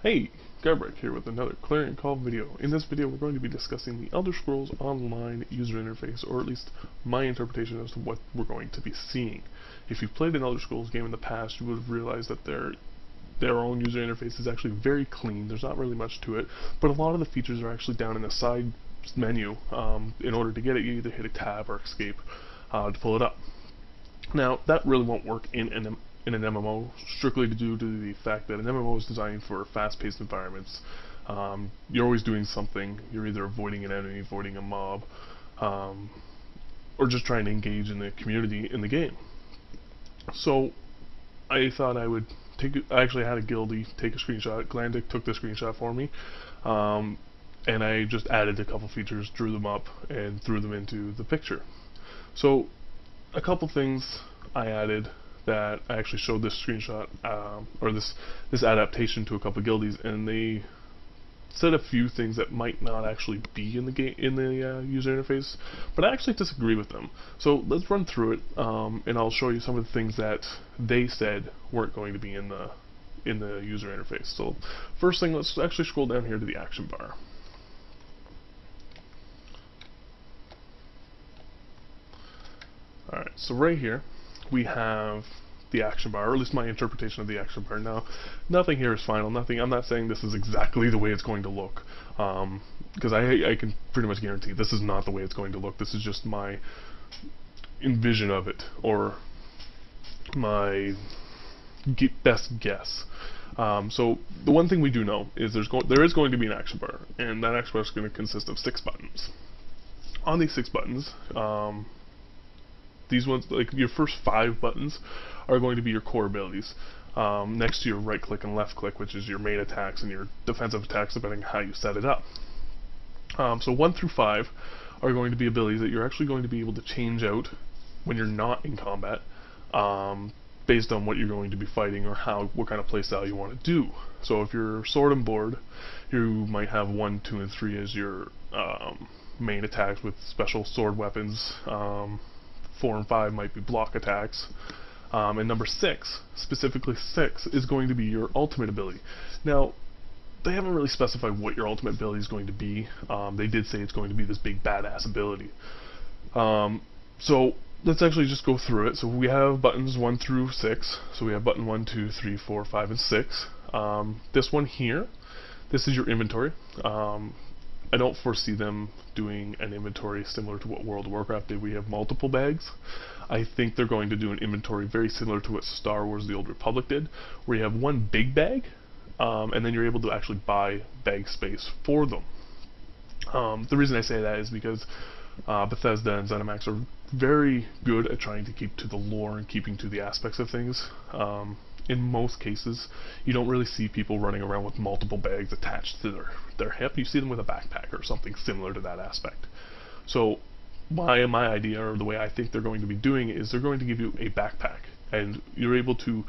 Hey, Garbrac here with another Clarion Call video. In this video we're going to be discussing the Elder Scrolls Online user interface, or at least my interpretation as to what we're going to be seeing. If you've played an Elder Scrolls game in the past, you would have realized that their own user interface is actually very clean. There's not really much to it, but a lot of the features are actually down in the side menu. In order to get it, you either hit a tab or escape to pull it up. Now, that really won't work in an MMO, strictly due to the fact that an MMO is designed for fast-paced environments. You're always doing something. You're either avoiding an enemy, avoiding a mob, or just trying to engage in the community in the game. So, I thought I would I actually had a guildie take a screenshot. Glandic took the screenshot for me, and I just added a couple features, drew them up, and threw them into the picture. So, a couple things I added that I actually showed this screenshot, or this adaptation to a couple guildies, and they said a few things that might not actually be in the game, in the user interface, but I actually disagree with them. So let's run through it, and I'll show you some of the things that they said weren't going to be in the user interface. So first thing, let's actually scroll down here to the action bar. Alright, so right here we have the action bar, or at least my interpretation of the action bar. Now, nothing here is final. I'm not saying this is exactly the way it's going to look, because I can pretty much guarantee this is not the way it's going to look. This is just my envision of it, or my best guess. So the one thing we do know is there is going to be an action bar, and that action bar is going to consist of 6 buttons. On these 6 buttons, these ones, like your first 5 buttons, are going to be your core abilities, next to your right click and left click, which is your main attacks and your defensive attacks, depending on how you set it up. So 1 through 5 are going to be abilities that you're actually going to be able to change out when you're not in combat, based on what you're going to be fighting, or what kind of playstyle you want to do. So if you're sword and board, you might have 1, 2, and 3 as your main attacks with special sword weapons. 4 and 5 might be block attacks, and number 6, specifically 6, is going to be your ultimate ability. Now, they haven't really specified what your ultimate ability is going to be. They did say it's going to be this big badass ability. So let's actually just go through it. So we have buttons 1 through 6. So we have button 1, 2, 3, 4, 5, and 6. This one here, this is your inventory. I don't foresee them doing an inventory similar to what World of Warcraft did. We have multiple bags. I think they're going to do an inventory very similar to what Star Wars: The Old Republic did, where you have one big bag, and then you're able to actually buy bag space for them. The reason I say that is because Bethesda and ZeniMax are very good at trying to keep to the lore and keeping to the aspects of things. In most cases, you don't really see people running around with multiple bags attached to their hip. You see them with a backpack or something similar to that aspect. So my idea, or the way I think they're going to be doing it, is they're going to give you a backpack, and you're able to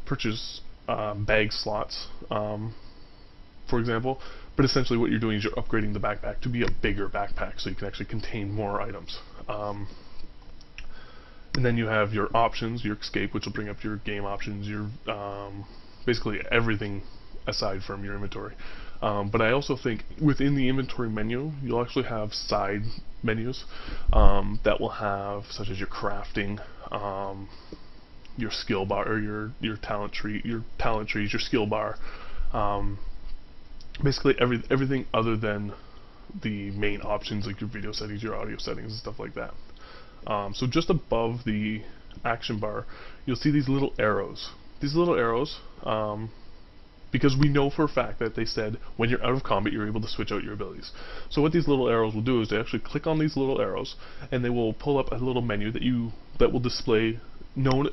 purchase bag slots, for example, but essentially what you're doing is you're upgrading the backpack to be a bigger backpack so you can actually contain more items. And then you have your options, your escape, which will bring up your game options, your basically everything aside from your inventory. But I also think within the inventory menu, you'll actually have side menus that will have, such as your crafting, your skill bar, or your talent trees, your skill bar. Basically everything other than the main options, like your video settings, your audio settings, and stuff like that. So just above the action bar, you'll see these little arrows. These little arrows, because we know for a fact that they said when you're out of combat, you're able to switch out your abilities. So what these little arrows will do is they actually click on these little arrows, and they will pull up a little menu that will display known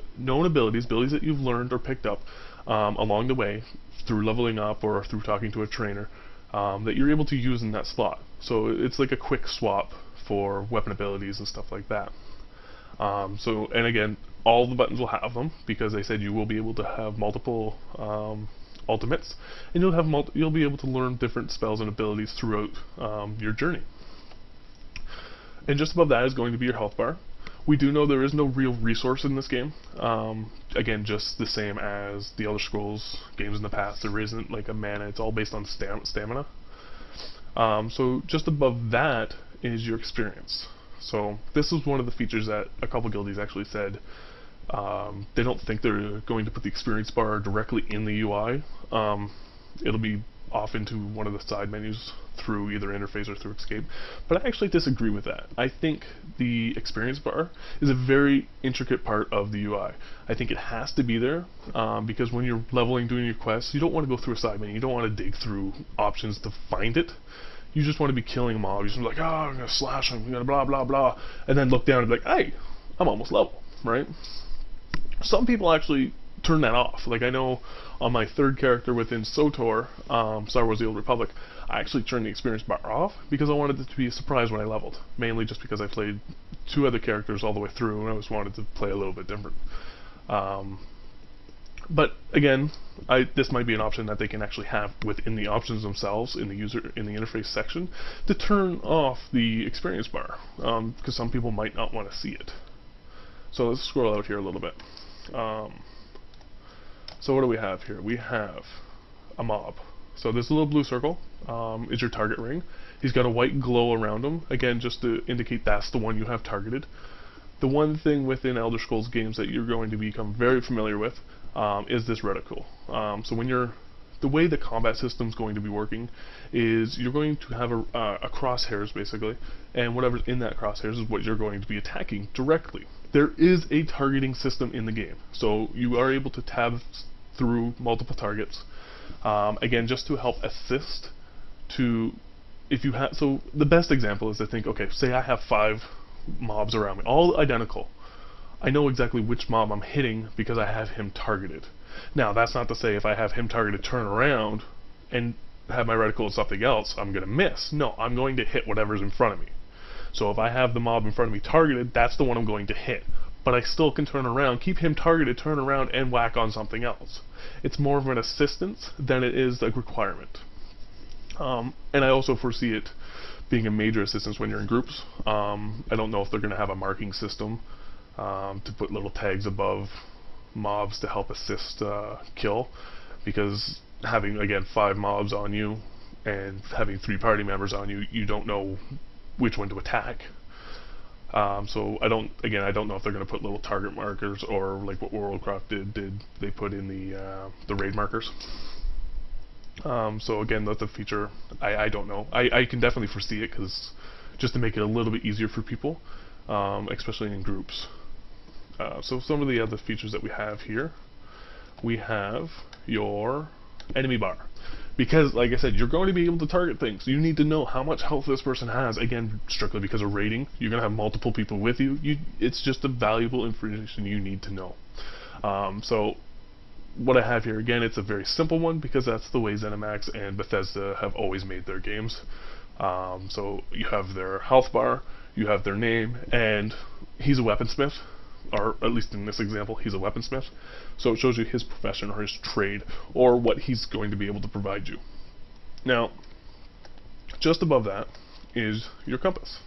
abilities that you've learned or picked up along the way through leveling up or through talking to a trainer, that you're able to use in that slot. So it's like a quick swap for weapon abilities and stuff like that. And again, all the buttons will have them, because they said you will be able to have multiple ultimates, and you'll be able to learn different spells and abilities throughout your journey. And just above that is going to be your health bar, We do know there is no real resource in this game. Again, just the same as the Elder Scrolls games in the past. There isn't like a mana. It's all based on stamina. So just above that is your experience. So this is one of the features that a couple guildies actually said they don't think they're going to put the experience bar directly in the UI. It'll be off into one of the side menus through either interface or through escape, but I actually disagree with that. I think the experience bar is a very intricate part of the UI. I think it has to be there because when you're leveling, doing your quests, you don't want to go through a side menu. You don't want to dig through options to find it. You just want to be killing them all. You're just like, oh, I'm going to slash them, I'm going to blah, blah, blah, and then look down and be like, hey, I'm almost level, right? Some people actually turn that off. Like I know on my third character within SOTOR, Star Wars The Old Republic, I actually turned the experience bar off because I wanted it to be a surprise when I leveled. Mainly just because I played 2 other characters all the way through and I just wanted to play a little bit different. But again, this might be an option that they can actually have within the options themselves in the interface section to turn off the experience bar because some people might not want to see it. So let's scroll out here a little bit. So what do we have here? We have a mob. So this little blue circle is your target ring. He's got a white glow around him, again just to indicate that's the one you have targeted. The one thing within Elder Scrolls games that you're going to become very familiar with is this reticle. So when the way the combat system is going to be working is you're going to have a crosshairs basically, and whatever's in that crosshairs is what you're going to be attacking directly. There is a targeting system in the game, so you are able to tab through multiple targets. Again, just to help assist to, if you have, so the best example is to think, okay, say I have 5 mobs around me, all identical. I know exactly which mob I'm hitting because I have him targeted. Now, that's not to say if I have him targeted, turn around and have my reticle as something else, I'm going to miss. No, I'm going to hit whatever's in front of me. So if I have the mob in front of me targeted, that's the one I'm going to hit. But I still can turn around, keep him targeted, turn around, and whack on something else. It's more of an assistance than it is a requirement. And I also foresee it being a major assistance when you're in groups. I don't know if they're going to have a marking system to put little tags above mobs to help assist kill, because having, again, 5 mobs on you and having 3 party members on you, you don't know which one to attack. So I don't know if they're going to put little target markers or like what Worldcraft did they put in the raid markers. So again, that's a feature I don't know. I can definitely foresee it, because just to make it a little bit easier for people, especially in groups. So some of the other features that we have here, we have your enemy bar. Because, like I said, you're going to be able to target things. You need to know how much health this person has. Again, strictly because of raiding. You're going to have multiple people with you. It's just a valuable information you need to know. So what I have here, again, it's a very simple one because that's the way ZeniMax and Bethesda have always made their games. So you have their health bar, you have their name, and he's a weaponsmith. Or at least in this example, he's a weaponsmith. So it shows you his profession or his trade, or what he's going to be able to provide you. Now, just above that is your compass.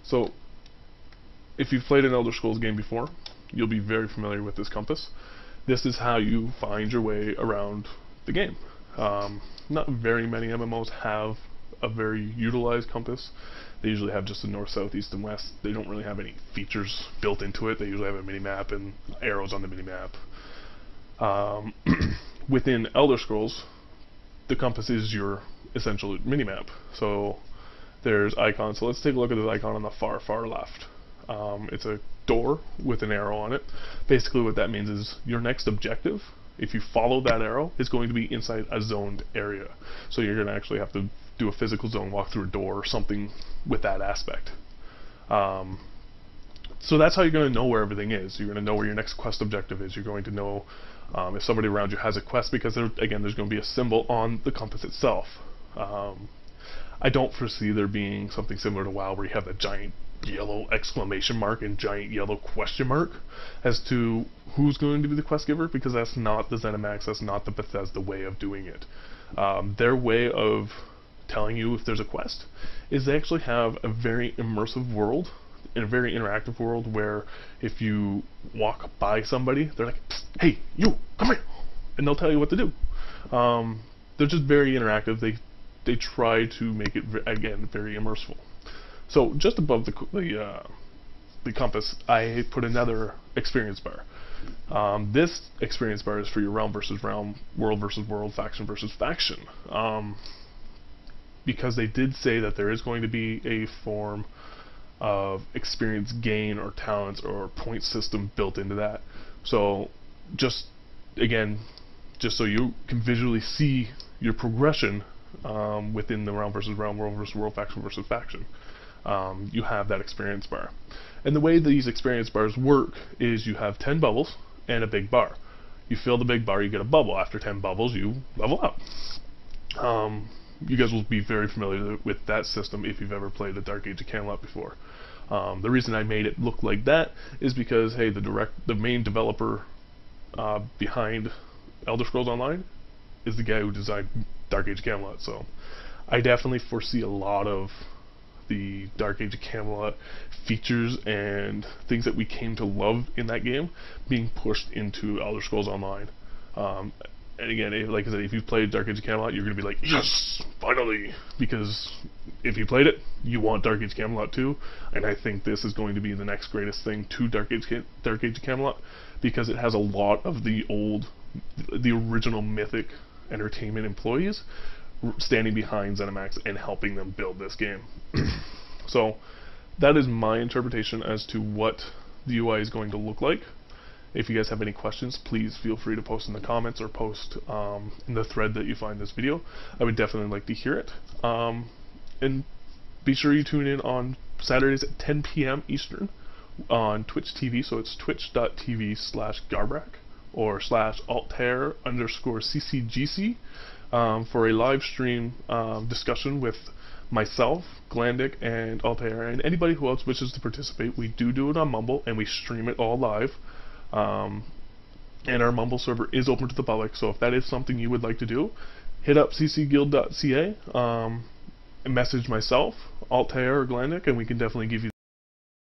So, if you've played an Elder Scrolls game before, you'll be very familiar with this compass. This is how you find your way around the game. Not very many MMOs have a very utilized compass. They usually have just the north, south, east, and west. They don't really have any features built into it. They usually have a mini-map and arrows on the mini-map. Within Elder Scrolls, the compass is your essential mini-map. So there's icons. So let's take a look at this icon on the far, far left. It's a door with an arrow on it. Basically what that means is your next objective, if you follow that arrow, is going to be inside a zoned area. So you're going to actually have to do a physical zone, walk through a door or something with that aspect. So that's how you're going to know where everything is. You're going to know where your next quest objective is. You're going to know if somebody around you has a quest, because again, there's going to be a symbol on the compass itself. I don't foresee there being something similar to WoW where you have that giant yellow exclamation mark and giant yellow question mark as to who's going to be the quest giver, because that's not the ZeniMax, that's not the Bethesda way of doing it. Their way of telling you if there's a quest is they actually have a very immersive world in a very interactive world where if you walk by somebody, they're like, "Hey, you, come here," and they'll tell you what to do. They're just very interactive. They try to make it again very immersive. So just above the compass, I put another experience bar. This experience bar is for your realm versus realm, world versus world, faction versus faction. Because they did say that there is going to be a form of experience gain or talents or point system built into that. So just again, just so you can visually see your progression within the realm versus realm, world versus world, faction versus faction, you have that experience bar. And the way these experience bars work is you have 10 bubbles and a big bar. You fill the big bar, you get a bubble. After 10 bubbles, you level up. You guys will be very familiar with that system if you've ever played the Dark Age of Camelot before. The reason I made it look like that is because, hey, the main developer behind Elder Scrolls Online is the guy who designed Dark Age of Camelot. So I definitely foresee a lot of the Dark Age of Camelot features and things that we came to love in that game being pushed into Elder Scrolls Online. And again, like I said, if you've played Dark Age of Camelot, you're going to be like, yes, finally! Because if you played it, you want Dark Age of Camelot too, and I think this is going to be the next greatest thing to Dark Age of Camelot, because it has a lot of the original Mythic Entertainment employees standing behind ZeniMax and helping them build this game. So that is my interpretation as to what the UI is going to look like. If you guys have any questions, please feel free to post in the comments or post in the thread that you find this video. I would definitely like to hear it. And be sure you tune in on Saturdays at 10 p.m. Eastern on Twitch TV. So it's twitch.tv/Garbrac or /Altair_CCGC for a live stream discussion with myself, Glandic, and Altair, and anybody who else wishes to participate. We do it on Mumble, and we stream it all live. And our Mumble server is open to the public, so if that is something you would like to do, hit up ccguild.ca and message myself, Altair, or Glandic, and we can definitely give you